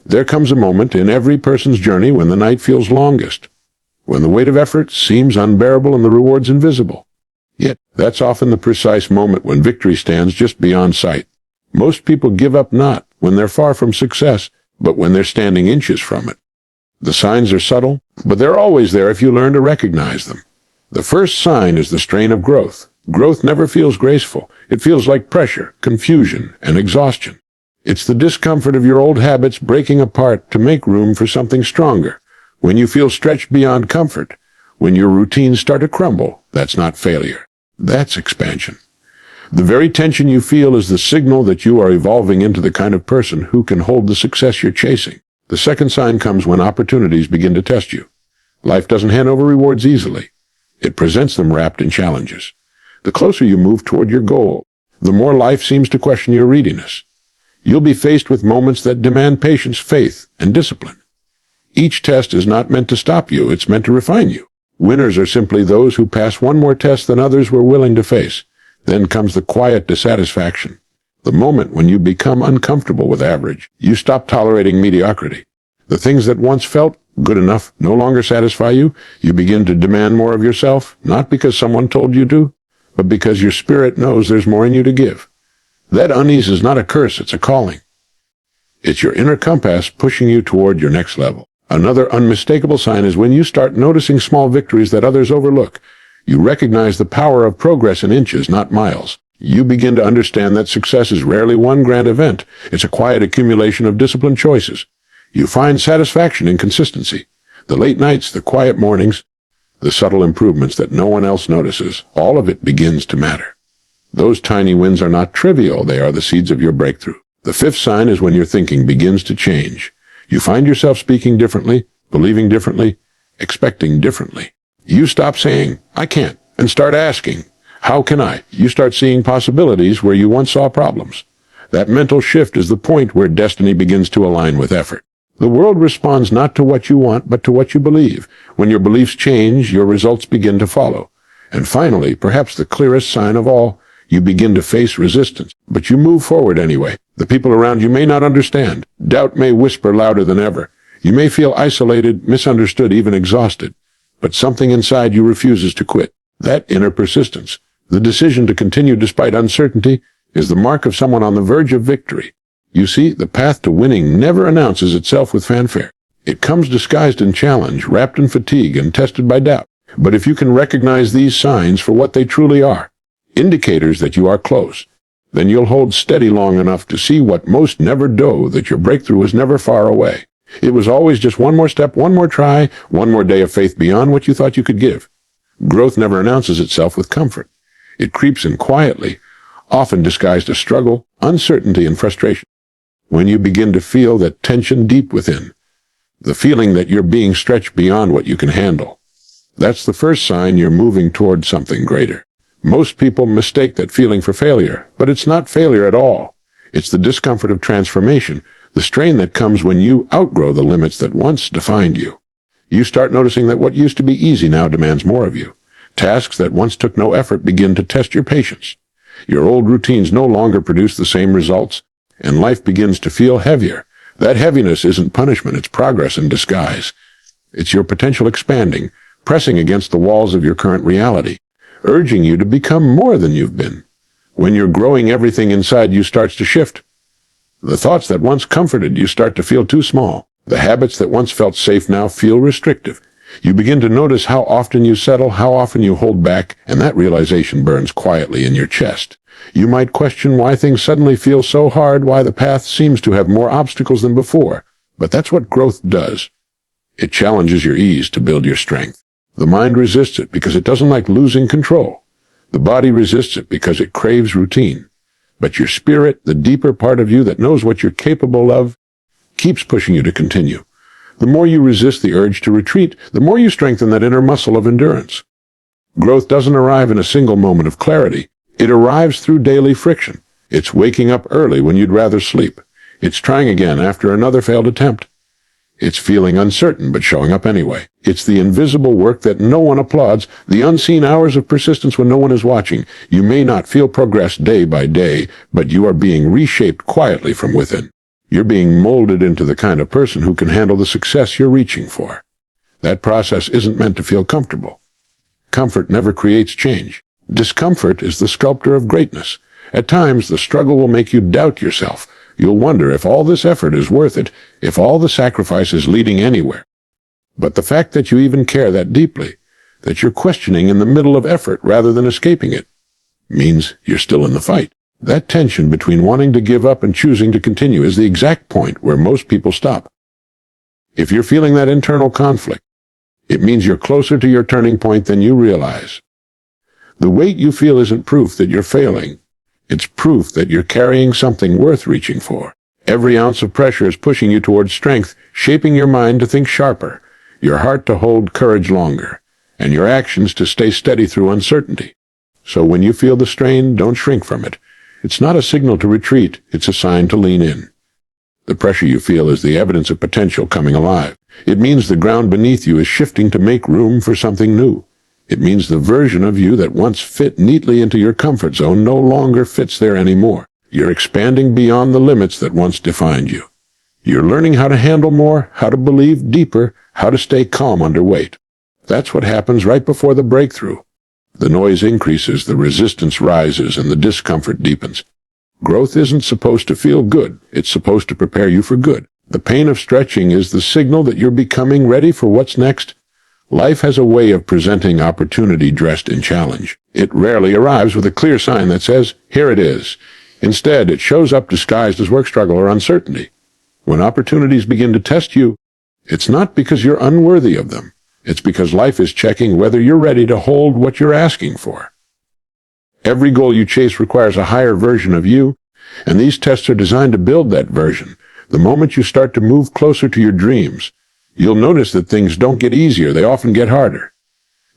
There comes a moment in every person's journey when the night feels longest, when the weight of effort seems unbearable and the rewards invisible. Yet, that's often the precise moment when victory stands just beyond sight. Most people give up not when they're far from success, but when they're standing inches from it. The signs are subtle, but they're always there if you learn to recognize them. The first sign is the strain of growth. Growth never feels graceful. It feels like pressure, confusion, and exhaustion. It's the discomfort of your old habits breaking apart to make room for something stronger. When you feel stretched beyond comfort, when your routines start to crumble, that's not failure. That's expansion. The very tension you feel is the signal that you are evolving into the kind of person who can hold the success you're chasing. The second sign comes when opportunities begin to test you. Life doesn't hand over rewards easily. It presents them wrapped in challenges. The closer you move toward your goal, the more life seems to question your readiness. You'll be faced with moments that demand patience, faith, and discipline. Each test is not meant to stop you, it's meant to refine you. Winners are simply those who pass one more test than others were willing to face. Then comes the quiet dissatisfaction. The moment when you become uncomfortable with average. You stop tolerating mediocrity. The things that once felt good enough no longer satisfy you. You begin to demand more of yourself, not because someone told you to, but because your spirit knows there's more in you to give. That unease is not a curse, it's a calling. It's your inner compass pushing you toward your next level. Another unmistakable sign is when you start noticing small victories that others overlook. You recognize the power of progress in inches, not miles. You begin to understand that success is rarely one grand event. It's a quiet accumulation of disciplined choices. You find satisfaction in consistency. The late nights, the quiet mornings, the subtle improvements that no one else notices, all of it begins to matter. Those tiny wins are not trivial. They are the seeds of your breakthrough. The fifth sign is when your thinking begins to change. You find yourself speaking differently, believing differently, expecting differently. You stop saying, "I can't," and start asking, "How can I?" You start seeing possibilities where you once saw problems. That mental shift is the point where destiny begins to align with effort. The world responds not to what you want, but to what you believe. When your beliefs change, your results begin to follow. And finally, perhaps the clearest sign of all, you begin to face resistance. But you move forward anyway. The people around you may not understand. Doubt may whisper louder than ever. You may feel isolated, misunderstood, even exhausted. But something inside you refuses to quit. That inner persistence, the decision to continue despite uncertainty, is the mark of someone on the verge of victory. You see, the path to winning never announces itself with fanfare. It comes disguised in challenge, wrapped in fatigue, and tested by doubt. But if you can recognize these signs for what they truly are, indicators that you are close, then you'll hold steady long enough to see what most never do, that your breakthrough is never far away. It was always just one more step, one more try, one more day of faith beyond what you thought you could give. Growth never announces itself with comfort. It creeps in quietly, often disguised as struggle, uncertainty, and frustration. When you begin to feel that tension deep within, the feeling that you're being stretched beyond what you can handle, that's the first sign you're moving toward something greater. Most people mistake that feeling for failure, but it's not failure at all. It's the discomfort of transformation, the strain that comes when you outgrow the limits that once defined you. You start noticing that what used to be easy now demands more of you. Tasks that once took no effort begin to test your patience. Your old routines no longer produce the same results, and life begins to feel heavier. That heaviness isn't punishment, it's progress in disguise. It's your potential expanding, pressing against the walls of your current reality, urging you to become more than you've been. When you're growing, everything inside you starts to shift. The thoughts that once comforted you start to feel too small. The habits that once felt safe now feel restrictive. You begin to notice how often you settle, how often you hold back, and that realization burns quietly in your chest. You might question why things suddenly feel so hard, why the path seems to have more obstacles than before. But that's what growth does. It challenges your ease to build your strength. The mind resists it because it doesn't like losing control. The body resists it because it craves routine. But your spirit, the deeper part of you that knows what you're capable of, keeps pushing you to continue. The more you resist the urge to retreat, the more you strengthen that inner muscle of endurance. Growth doesn't arrive in a single moment of clarity. It arrives through daily friction. It's waking up early when you'd rather sleep. It's trying again after another failed attempt. It's feeling uncertain but showing up anyway. It's the invisible work that no one applauds, the unseen hours of persistence when no one is watching. You may not feel progress day by day, but you are being reshaped quietly from within. You're being molded into the kind of person who can handle the success you're reaching for. That process isn't meant to feel comfortable. Comfort never creates change. Discomfort is the sculptor of greatness. At times, the struggle will make you doubt yourself. You'll wonder if all this effort is worth it, if all the sacrifice is leading anywhere. But the fact that you even care that deeply, that you're questioning in the middle of effort rather than escaping it, means you're still in the fight. That tension between wanting to give up and choosing to continue is the exact point where most people stop. If you're feeling that internal conflict, it means you're closer to your turning point than you realize. The weight you feel isn't proof that you're failing. It's proof that you're carrying something worth reaching for. Every ounce of pressure is pushing you towards strength, shaping your mind to think sharper, your heart to hold courage longer, and your actions to stay steady through uncertainty. So when you feel the strain, don't shrink from it. It's not a signal to retreat, it's a sign to lean in. The pressure you feel is the evidence of potential coming alive. It means the ground beneath you is shifting to make room for something new. It means the version of you that once fit neatly into your comfort zone no longer fits there anymore. You're expanding beyond the limits that once defined you. You're learning how to handle more, how to believe deeper, how to stay calm under weight. That's what happens right before the breakthrough. The noise increases, the resistance rises, and the discomfort deepens. Growth isn't supposed to feel good. It's supposed to prepare you for good. The pain of stretching is the signal that you're becoming ready for what's next. Life has a way of presenting opportunity dressed in challenge. It rarely arrives with a clear sign that says, "Here it is." Instead, it shows up disguised as work struggle or uncertainty. When opportunities begin to test you, it's not because you're unworthy of them. It's because life is checking whether you're ready to hold what you're asking for. Every goal you chase requires a higher version of you, and these tests are designed to build that version. The moment you start to move closer to your dreams, you'll notice that things don't get easier, they often get harder.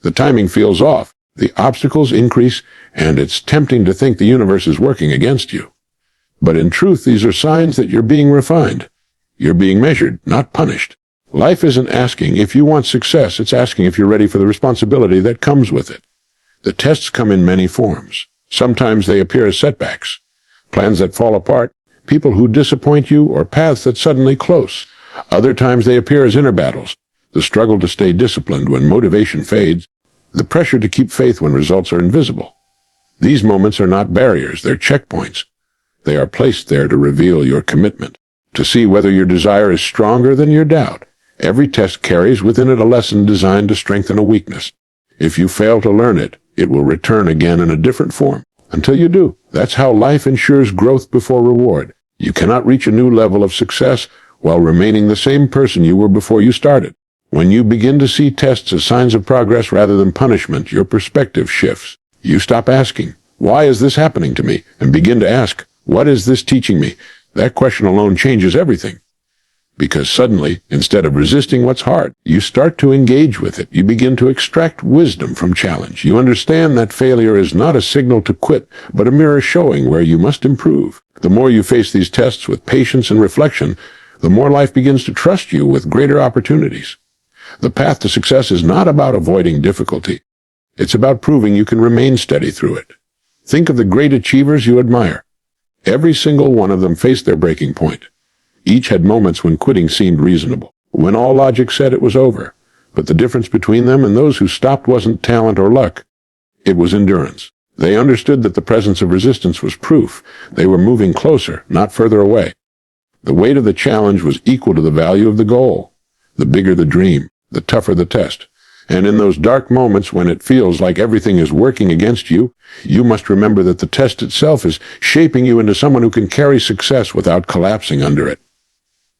The timing feels off, the obstacles increase, and it's tempting to think the universe is working against you. But in truth, these are signs that you're being refined. You're being measured, not punished. Life isn't asking if you want success, it's asking if you're ready for the responsibility that comes with it. The tests come in many forms. Sometimes they appear as setbacks, plans that fall apart, people who disappoint you, or paths that suddenly close. Other times they appear as inner battles, the struggle to stay disciplined when motivation fades, the pressure to keep faith when results are invisible. These moments are not barriers, they're checkpoints. They are placed there to reveal your commitment, to see whether your desire is stronger than your doubt. Every test carries within it a lesson designed to strengthen a weakness. If you fail to learn it, it will return again in a different form. Until you do, that's how life ensures growth before reward. You cannot reach a new level of success while remaining the same person you were before you started. When you begin to see tests as signs of progress rather than punishment, your perspective shifts. You stop asking, "Why is this happening to me?" and begin to ask, "What is this teaching me?" That question alone changes everything. Because suddenly, instead of resisting what's hard, you start to engage with it. You begin to extract wisdom from challenge. You understand that failure is not a signal to quit, but a mirror showing where you must improve. The more you face these tests with patience and reflection, the more life begins to trust you with greater opportunities. The path to success is not about avoiding difficulty. It's about proving you can remain steady through it. Think of the great achievers you admire. Every single one of them faced their breaking point. Each had moments when quitting seemed reasonable, when all logic said it was over. But the difference between them and those who stopped wasn't talent or luck. It was endurance. They understood that the presence of resistance was proof. They were moving closer, not further away. The weight of the challenge was equal to the value of the goal. The bigger the dream, the tougher the test. And in those dark moments when it feels like everything is working against you, you must remember that the test itself is shaping you into someone who can carry success without collapsing under it.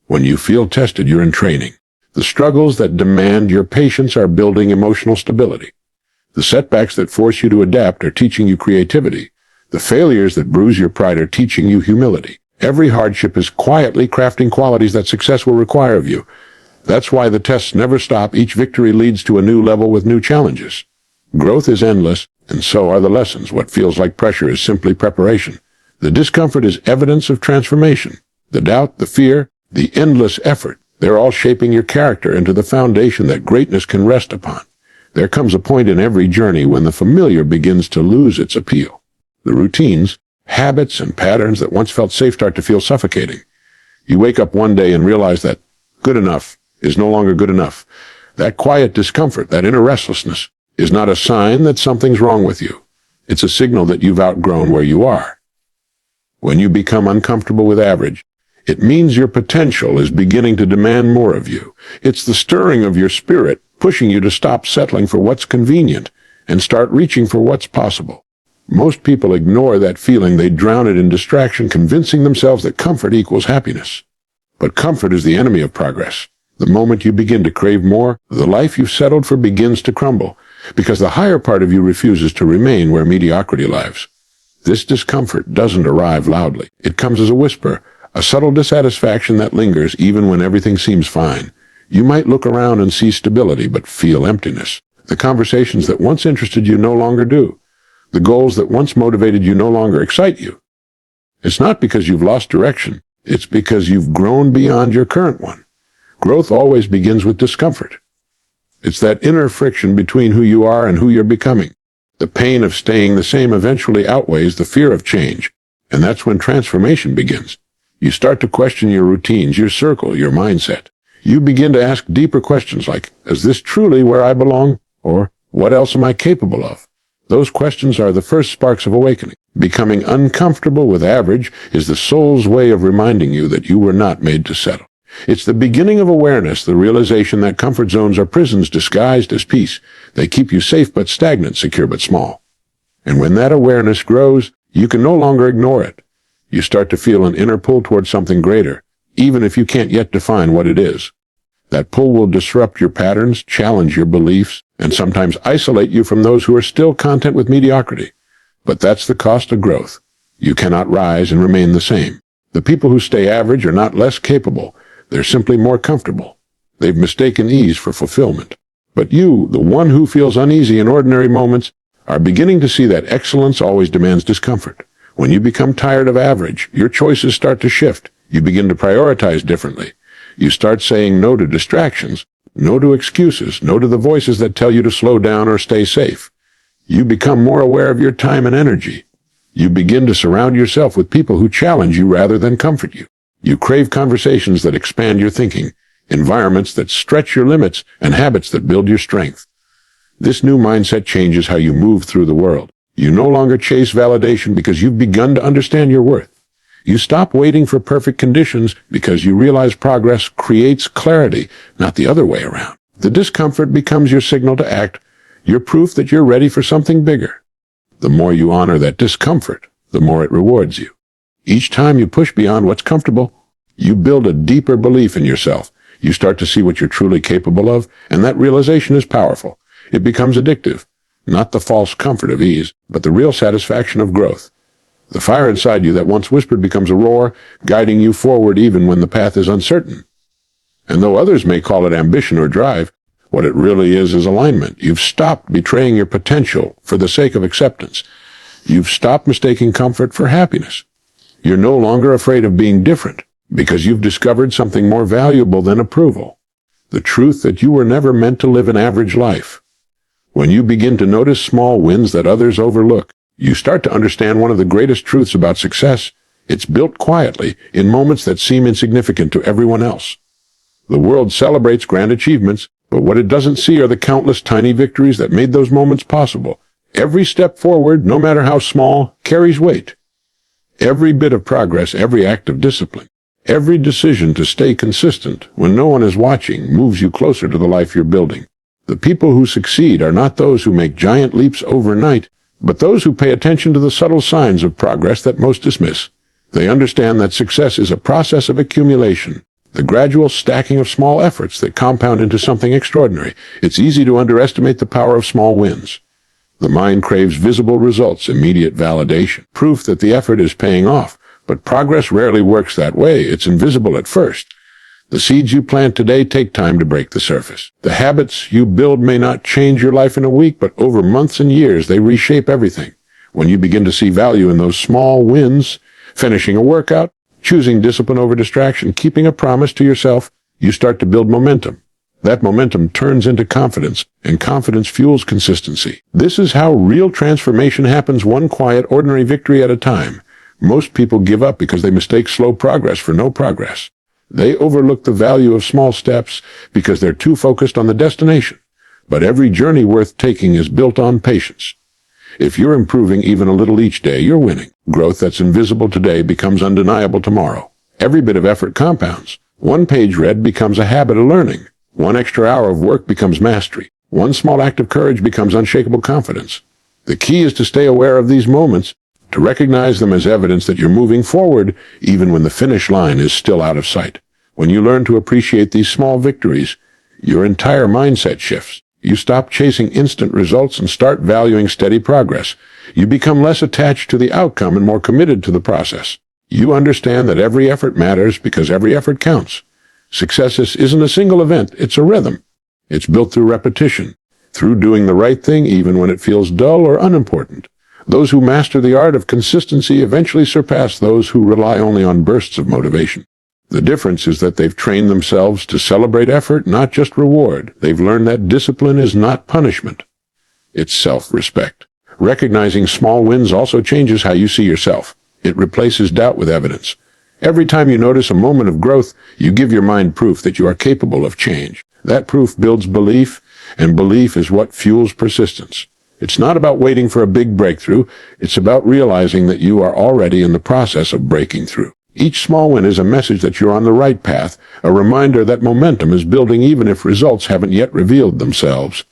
When you feel tested, you're in training. The struggles that demand your patience are building emotional stability. The setbacks that force you to adapt are teaching you creativity. The failures that bruise your pride are teaching you humility. Every hardship is quietly crafting qualities that success will require of you. That's why the tests never stop. Each victory leads to a new level with new challenges. Growth is endless, and so are the lessons. What feels like pressure is simply preparation. The discomfort is evidence of transformation. The doubt, the fear, the endless effort, they're all shaping your character into the foundation that greatness can rest upon. There comes a point in every journey when the familiar begins to lose its appeal. The routines, habits, and patterns that once felt safe start to feel suffocating. You wake up one day and realize that good enough is no longer good enough. That quiet discomfort, that inner restlessness, is not a sign that something's wrong with you. It's a signal that you've outgrown where you are. When you become uncomfortable with average, it means your potential is beginning to demand more of you. It's the stirring of your spirit, pushing you to stop settling for what's convenient and start reaching for what's possible. Most people ignore that feeling. They drown it in distraction, convincing themselves that comfort equals happiness. But comfort is the enemy of progress. The moment you begin to crave more, the life you've settled for begins to crumble, because the higher part of you refuses to remain where mediocrity lives. This discomfort doesn't arrive loudly. It comes as a whisper, a subtle dissatisfaction that lingers even when everything seems fine. You might look around and see stability, but feel emptiness. The conversations that once interested you no longer do. The goals that once motivated you no longer excite you. It's not because you've lost direction. It's because you've grown beyond your current one. Growth always begins with discomfort. It's that inner friction between who you are and who you're becoming. The pain of staying the same eventually outweighs the fear of change, and that's when transformation begins. You start to question your routines, your circle, your mindset. You begin to ask deeper questions like, is this truly where I belong? Or, what else am I capable of? Those questions are the first sparks of awakening. Becoming uncomfortable with average is the soul's way of reminding you that you were not made to settle. It's the beginning of awareness, the realization that comfort zones are prisons disguised as peace. They keep you safe but stagnant, secure but small. And when that awareness grows, you can no longer ignore it. You start to feel an inner pull towards something greater, even if you can't yet define what it is. That pull will disrupt your patterns, challenge your beliefs, and sometimes isolate you from those who are still content with mediocrity. But that's the cost of growth. You cannot rise and remain the same. The people who stay average are not less capable. They're simply more comfortable. They've mistaken ease for fulfillment. But you, the one who feels uneasy in ordinary moments, are beginning to see that excellence always demands discomfort. When you become tired of average, your choices start to shift. You begin to prioritize differently. You start saying no to distractions, no to excuses, no to the voices that tell you to slow down or stay safe. You become more aware of your time and energy. You begin to surround yourself with people who challenge you rather than comfort you. You crave conversations that expand your thinking, environments that stretch your limits, and habits that build your strength. This new mindset changes how you move through the world. You no longer chase validation because you've begun to understand your worth. You stop waiting for perfect conditions because you realize progress creates clarity, not the other way around. The discomfort becomes your signal to act, your proof that you're ready for something bigger. The more you honor that discomfort, the more it rewards you. Each time you push beyond what's comfortable, you build a deeper belief in yourself. You start to see what you're truly capable of, and that realization is powerful. It becomes addictive. Not the false comfort of ease, but the real satisfaction of growth. The fire inside you that once whispered becomes a roar, guiding you forward even when the path is uncertain. And though others may call it ambition or drive, what it really is alignment. You've stopped betraying your potential for the sake of acceptance. You've stopped mistaking comfort for happiness. You're no longer afraid of being different because you've discovered something more valuable than approval. The truth that you were never meant to live an average life. When you begin to notice small wins that others overlook, you start to understand one of the greatest truths about success. It's built quietly, in moments that seem insignificant to everyone else. The world celebrates grand achievements, but what it doesn't see are the countless tiny victories that made those moments possible. Every step forward, no matter how small, carries weight. Every bit of progress, every act of discipline, every decision to stay consistent when no one is watching moves you closer to the life you're building. The people who succeed are not those who make giant leaps overnight, but those who pay attention to the subtle signs of progress that most dismiss. They understand that success is a process of accumulation, the gradual stacking of small efforts that compound into something extraordinary. It's easy to underestimate the power of small wins. The mind craves visible results, immediate validation, proof that the effort is paying off. But progress rarely works that way. It's invisible at first. The seeds you plant today take time to break the surface. The habits you build may not change your life in a week, but over months and years, they reshape everything. When you begin to see value in those small wins, finishing a workout, choosing discipline over distraction, keeping a promise to yourself, you start to build momentum. That momentum turns into confidence, and confidence fuels consistency. This is how real transformation happens, one quiet, ordinary victory at a time. Most people give up because they mistake slow progress for no progress. They overlook the value of small steps because they're too focused on the destination. But every journey worth taking is built on patience. If you're improving even a little each day, you're winning. Growth that's invisible today becomes undeniable tomorrow. Every bit of effort compounds. One page read becomes a habit of learning. One extra hour of work becomes mastery. One small act of courage becomes unshakable confidence. The key is to stay aware of these moments, to recognize them as evidence that you're moving forward even when the finish line is still out of sight. When you learn to appreciate these small victories, your entire mindset shifts. You stop chasing instant results and start valuing steady progress. You become less attached to the outcome and more committed to the process. You understand that every effort matters because every effort counts. Success isn't a single event, it's a rhythm. It's built through repetition, through doing the right thing even when it feels dull or unimportant. Those who master the art of consistency eventually surpass those who rely only on bursts of motivation. The difference is that they've trained themselves to celebrate effort, not just reward. They've learned that discipline is not punishment. It's self-respect. Recognizing small wins also changes how you see yourself. It replaces doubt with evidence. Every time you notice a moment of growth, you give your mind proof that you are capable of change. That proof builds belief, and belief is what fuels persistence. It's not about waiting for a big breakthrough. It's about realizing that you are already in the process of breaking through. Each small win is a message that you're on the right path, a reminder that momentum is building even if results haven't yet revealed themselves.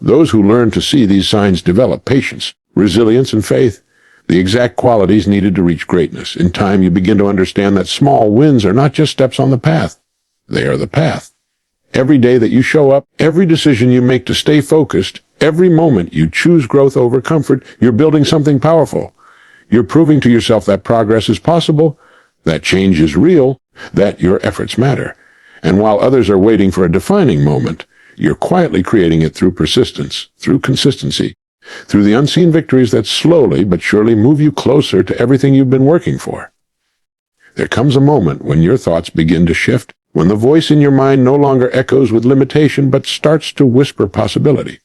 Those who learn to see these signs develop patience, resilience, and faith, the exact qualities needed to reach greatness. In time, you begin to understand that small wins are not just steps on the path. They are the path. Every day that you show up, every decision you make to stay focused, every moment you choose growth over comfort, you're building something powerful. You're proving to yourself that progress is possible, that change is real, that your efforts matter. And while others are waiting for a defining moment, you're quietly creating it through persistence, through consistency, through the unseen victories that slowly but surely move you closer to everything you've been working for. There comes a moment when your thoughts begin to shift, when the voice in your mind no longer echoes with limitation but starts to whisper possibility.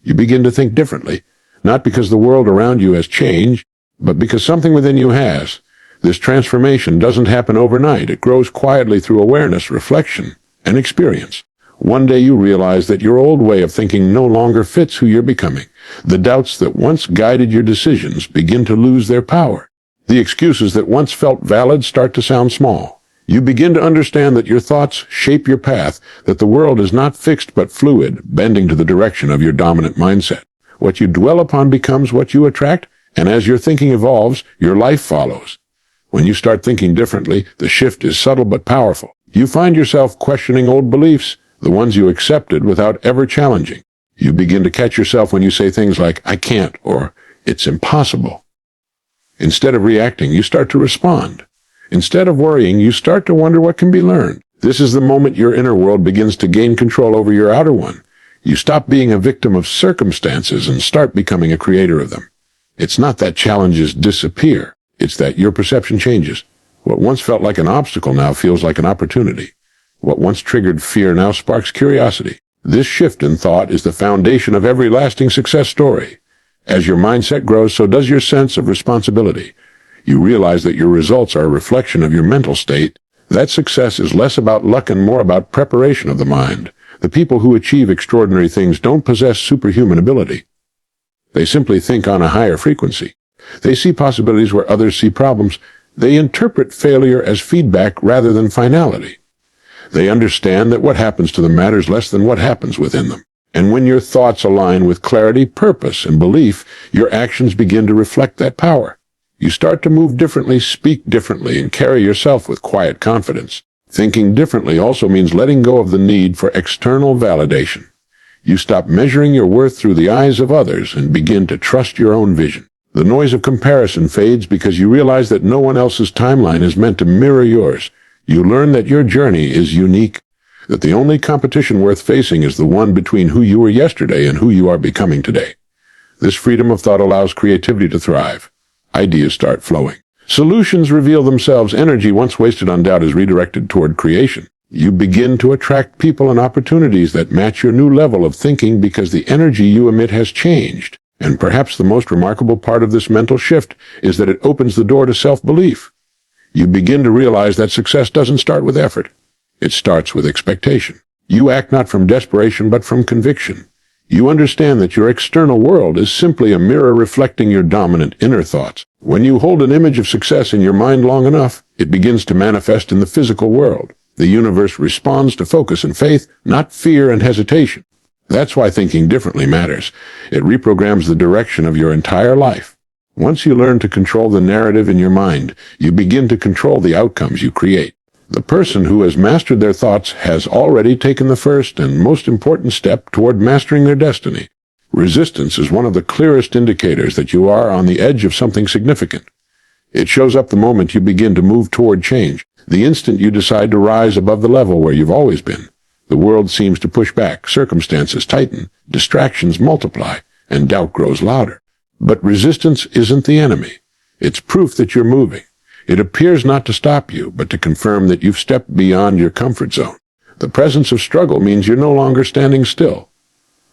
You begin to think differently, not because the world around you has changed, but because something within you has. This transformation doesn't happen overnight. It grows quietly through awareness, reflection, and experience. One day you realize that your old way of thinking no longer fits who you're becoming. The doubts that once guided your decisions begin to lose their power. The excuses that once felt valid start to sound small. You begin to understand that your thoughts shape your path, that the world is not fixed but fluid, bending to the direction of your dominant mindset. What you dwell upon becomes what you attract, and as your thinking evolves, your life follows. When you start thinking differently, the shift is subtle but powerful. You find yourself questioning old beliefs, the ones you accepted without ever challenging. You begin to catch yourself when you say things like, "I can't," or "It's impossible." Instead of reacting, you start to respond. Instead of worrying, you start to wonder what can be learned. This is the moment your inner world begins to gain control over your outer one. You stop being a victim of circumstances and start becoming a creator of them. It's not that challenges disappear. It's that your perception changes. What once felt like an obstacle now feels like an opportunity. What once triggered fear now sparks curiosity. This shift in thought is the foundation of every lasting success story. As your mindset grows, so does your sense of responsibility. You realize that your results are a reflection of your mental state. That success is less about luck and more about preparation of the mind. The people who achieve extraordinary things don't possess superhuman ability. They simply think on a higher frequency. They see possibilities where others see problems. They interpret failure as feedback rather than finality. They understand that what happens to them matters less than what happens within them. And when your thoughts align with clarity, purpose, and belief, your actions begin to reflect that power. You start to move differently, speak differently, and carry yourself with quiet confidence. Thinking differently also means letting go of the need for external validation. You stop measuring your worth through the eyes of others and begin to trust your own vision. The noise of comparison fades because you realize that no one else's timeline is meant to mirror yours. You learn that your journey is unique, that the only competition worth facing is the one between who you were yesterday and who you are becoming today. This freedom of thought allows creativity to thrive. Ideas start flowing. Solutions reveal themselves. Energy once wasted on doubt is redirected toward creation. You begin to attract people and opportunities that match your new level of thinking because the energy you emit has changed. And perhaps the most remarkable part of this mental shift is that it opens the door to self-belief. you begin to realize that success doesn't start with effort. It starts with expectation. You act not from desperation but from conviction. You understand that your external world is simply a mirror reflecting your dominant inner thoughts. When you hold an image of success in your mind long enough, it begins to manifest in the physical world. The universe responds to focus and faith, not fear and hesitation. That's why thinking differently matters. It reprograms the direction of your entire life. Once you learn to control the narrative in your mind, you begin to control the outcomes you create. The person who has mastered their thoughts has already taken the first and most important step toward mastering their destiny. Resistance is one of the clearest indicators that you are on the edge of something significant. It shows up the moment you begin to move toward change, the instant you decide to rise above the level where you've always been. The world seems to push back, circumstances tighten, distractions multiply, and doubt grows louder. But resistance isn't the enemy. It's proof that you're moving. It appears not to stop you, but to confirm that you've stepped beyond your comfort zone. The presence of struggle means you're no longer standing still.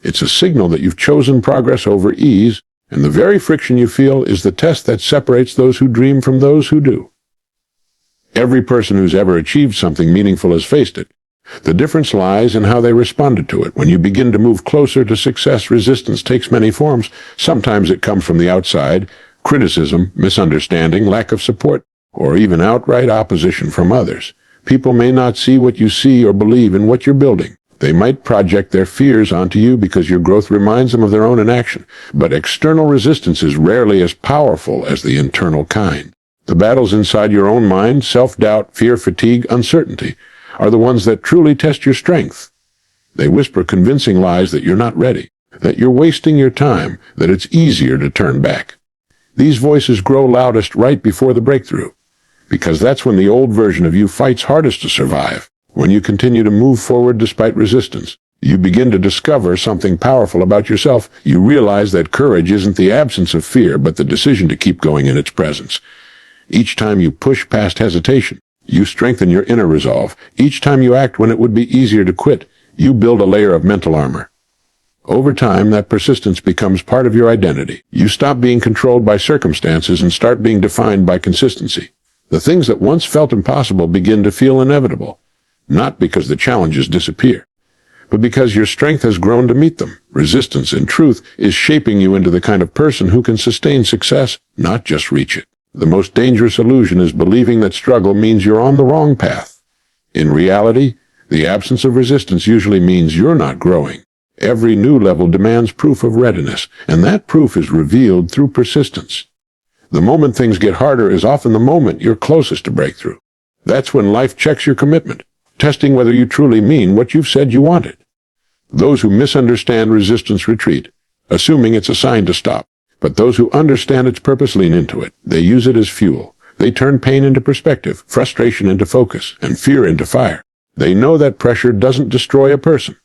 It's a signal that you've chosen progress over ease, and the very friction you feel is the test that separates those who dream from those who do. Every person who's ever achieved something meaningful has faced it. The difference lies in how they responded to it. When you begin to move closer to success, resistance takes many forms. Sometimes it comes from the outside, criticism, misunderstanding, lack of support, or even outright opposition from others. People may not see what you see or believe in what you're building. They might project their fears onto you because your growth reminds them of their own inaction. But external resistance is rarely as powerful as the internal kind. The battles inside your own mind, self-doubt, fear, fatigue, uncertainty, are the ones that truly test your strength. They whisper convincing lies that you're not ready, that you're wasting your time, that it's easier to turn back. These voices grow loudest right before the breakthrough, because that's when the old version of you fights hardest to survive. When you continue to move forward despite resistance, you begin to discover something powerful about yourself. You realize that courage isn't the absence of fear, but the decision to keep going in its presence. Each time you push past hesitation, you strengthen your inner resolve. Each time you act when it would be easier to quit, you build a layer of mental armor. Over time, that persistence becomes part of your identity. You stop being controlled by circumstances and start being defined by consistency. The things that once felt impossible begin to feel inevitable, not because the challenges disappear, but because your strength has grown to meet them. Resistance, in truth, is shaping you into the kind of person who can sustain success, not just reach it. The most dangerous illusion is believing that struggle means you're on the wrong path. In reality, the absence of resistance usually means you're not growing. Every new level demands proof of readiness, and that proof is revealed through persistence. The moment things get harder is often the moment you're closest to breakthrough. That's when life checks your commitment, testing whether you truly mean what you've said you wanted. Those who misunderstand resistance retreat, assuming it's a sign to stop. But those who understand its purpose lean into it. They use it as fuel. They turn pain into perspective, frustration into focus, and fear into fire. They know that pressure doesn't destroy a person.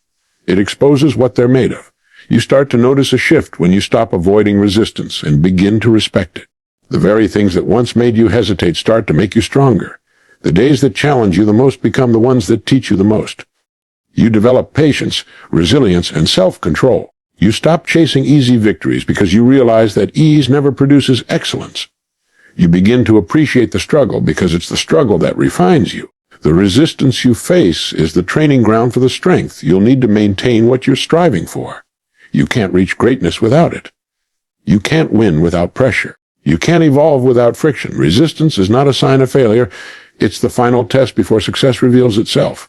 It exposes what they're made of. You start to notice a shift when you stop avoiding resistance and begin to respect it. The very things that once made you hesitate start to make you stronger. The days that challenge you the most become the ones that teach you the most. You develop patience, resilience, and self-control. You stop chasing easy victories because you realize that ease never produces excellence. You begin to appreciate the struggle because it's the struggle that refines you. The resistance you face is the training ground for the strength you'll need to maintain what you're striving for. You can't reach greatness without it. You can't win without pressure. You can't evolve without friction. Resistance is not a sign of failure. It's the final test before success reveals itself.